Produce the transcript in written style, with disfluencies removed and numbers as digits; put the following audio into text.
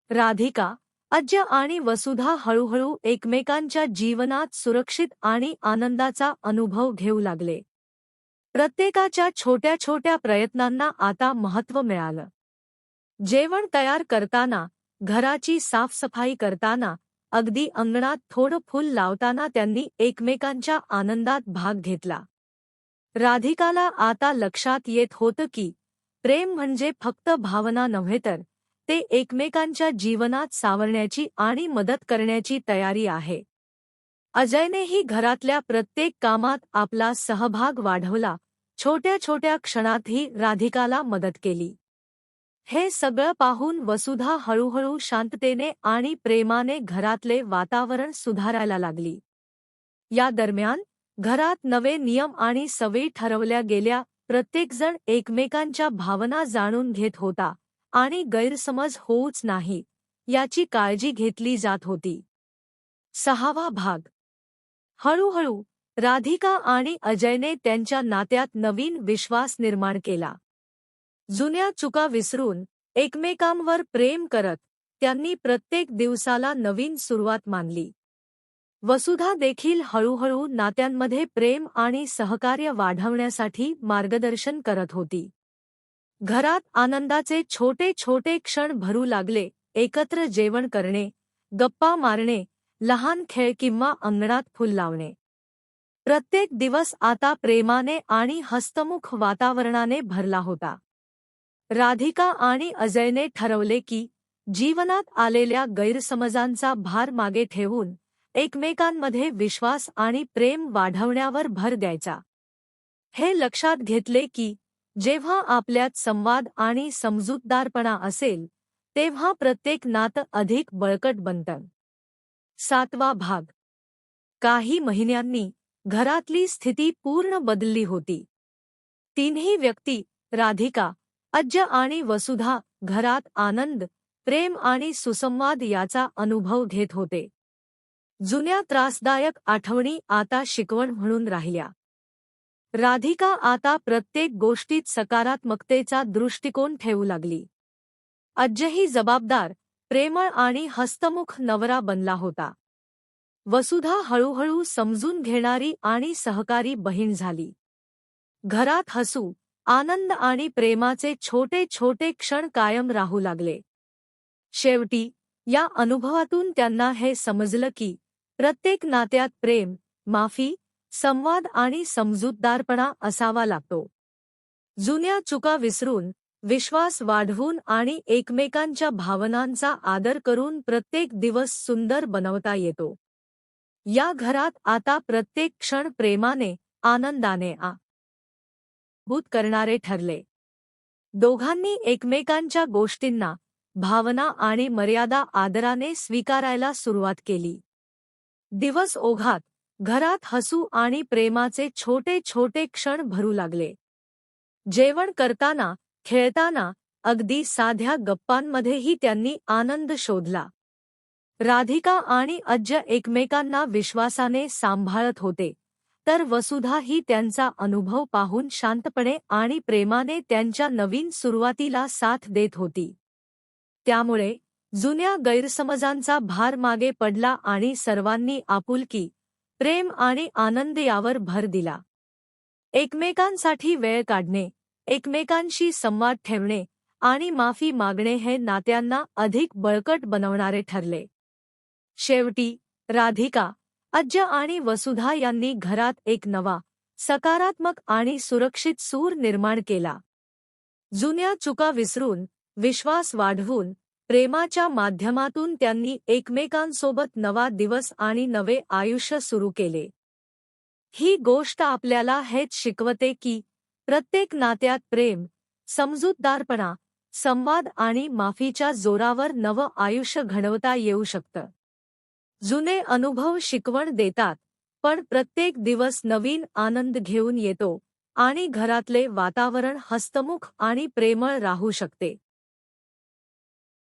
राधिका, अज्य आणि वसुधा हळूहळू एकमेकांच्या जीवनात सुरक्षित आणि आनंदाचा अनुभव घेऊ लागले. प्रत्येकाच्या छोट्या छोट्या प्रयत्नांना आता महत्त्व मिळालं. जेवण तयार करताना, घराची साफसफाई करताना, अगदी अंगणात थोडं फूल लावताना त्यांनी एकमेकांच्या आनंदात भाग घेतला. राधिकाला आता लक्षात येत होतं की प्रेम म्हणजे फक्त भावना नव्हे तर ते एकमेकांच्या जीवनात सावरण्याची आणि मदत करण्याची तयारी आहे. अजयनेही घरातल्या प्रत्येक कामात आपला सहभाग वाढवला, छोट्या छोट्या क्षणातही राधिकाला मदत केली. हे सगळं पाहून वसुधा हळूहळू शांततेने आणि प्रेमाने घरातले वातावरण सुधारायला लागली. या दरम्यान घरात नवे नियम आणि सवयी ठरवल्या गेल्या. प्रत्येकजण एकमेकांच्या भावना जाणून घेत होता आणि गैरसमज होऊच नाही याची काळजी घेतली जात होती. 6वा भाग. हळूहळू राधिका आणि अजयने त्यांच्या नात्यात नवीन विश्वास निर्माण केला. जुन्या चुका विसरून एकमेकांवर प्रेम करत त्यांनी प्रत्येक दिवसाला नवीन सुरुवात मानली. वसुधा देखील हळूहळू नात्यांमध्ये प्रेम आणि सहकार्य वाढवण्यासाठी मार्गदर्शन करत होती. घरात आनंदाचे छोटे छोटे क्षण भरू लागले. एकत्र जेवण करणे, गप्पा मारणे, लहान खेळ किंवा अंगणात फुल लावणे. प्रत्येक दिवस आता प्रेमाने आणि हसतमुख वातावरणाने भरला होता. राधिका आणि अजयने ठरवले की जीवनात आलेल्या गैरसमजांचा भार मागे ठेवून एकमेकांमध्ये विश्वास आणि प्रेम वाढवण्यावर भर द्यायचा. हे लक्षात घेतले की जेव्हा आपल्यात संवाद आणि समजूतदारपणा असेल तेव्हा प्रत्येक नातं अधिक बळकट बनतं. 7वा भाग. काही महिन्यांनी घरातली स्थिती पूर्ण बदलली होती. तिन्ही व्यक्ती, राधिका, अज्य आणि वसुधा, घरात आनंद, प्रेम आणि सुसंवाद याचा अनुभव घेत होते. जुन्या त्रासदायक आठवणी आता शिकवण म्हणून राहिल्या. राधिका आता प्रत्येक गोष्टीत सकारात्मकतेचा दृष्टिकोन ठेवू लागली. अज्यही जबाबदार, प्रेमळ आणि हसतमुख नवरा बनला होता. वसुधा हळूहळू समजून घेणारी आणि सहकारी बहीण झाली. घरात हसू, आनंद आणि प्रेमाचे छोटे छोटे क्षण कायम राहू लागले. शेवटी या अनुभवातून त्यांना हे समजलं की प्रत्येक नात्यात प्रेम, माफी, संवाद आणि समजूतदारपणा असावा लागतो. जुन्या चुका विसरून, विश्वास वाढवून आणि एकमेकांच्या भावनांचा आदर करून प्रत्येक दिवस सुंदर बनवता येतो. या घरात आता प्रत्येक क्षण प्रेमाने, आनंदाने भूत करणारे ठरले. दोघांनी एकमेकांच्या गोष्टींना, भावना आणि मर्यादा आदराने स्वीकारायला सुरुवात केली. दिवस ओघात घरात हसू आणि प्रेमाचे छोटे छोटे क्षण भरू लागले. जेवण करताना, खेळताना, अगदी साध्या गप्पांमध्येही त्यांनी आनंद शोधला. राधिका आणि अज्य एकमेकांना विश्वासाने सांभाळत होते, तर वसुधा ही त्यांचा अनुभव पाहून शांतपणे आणि प्रेमाने त्यांच्या नवीन सुरुवातीला साथ देत होती. त्यामुळे जुन्या गैरसमजांचा भार मागे पडला आणि सर्वांनी आपुलकी, प्रेम आणि आनंद यावर भर दिला. एकमेकांसाठी वेळ काढणे, एकमेकांशी संवाद ठेवणे आणि माफी मागणे हे नात्यांना अधिक बळकट बनवणारे ठरले. शेवटी राधिका, अज्य आणि वसुधा यांनी घरात एक नवा, सकारात्मक आणि सुरक्षित सूर निर्माण केला. जुन्या चुका विसरून, विश्वास वाढवून, प्रेमाच्या माध्यमातून त्यांनी एकमेकांसोबत नवा दिवस आणि नवे आयुष्य सुरू केले. ही गोष्ट आपल्याला हेच शिकवते की प्रत्येक नात्यात प्रेम, समजूतदारपणा, संवाद आणि माफीच्या जोरावर नवं आयुष्य घडवता येऊ शकतं. जुने अनुभव शिकवण देतात, पण प्रत्येक दिवस नवीन आनंद घेऊन येतो आणि घरातले वातावरण हसतमुख आणि प्रेमळ राहू शकते.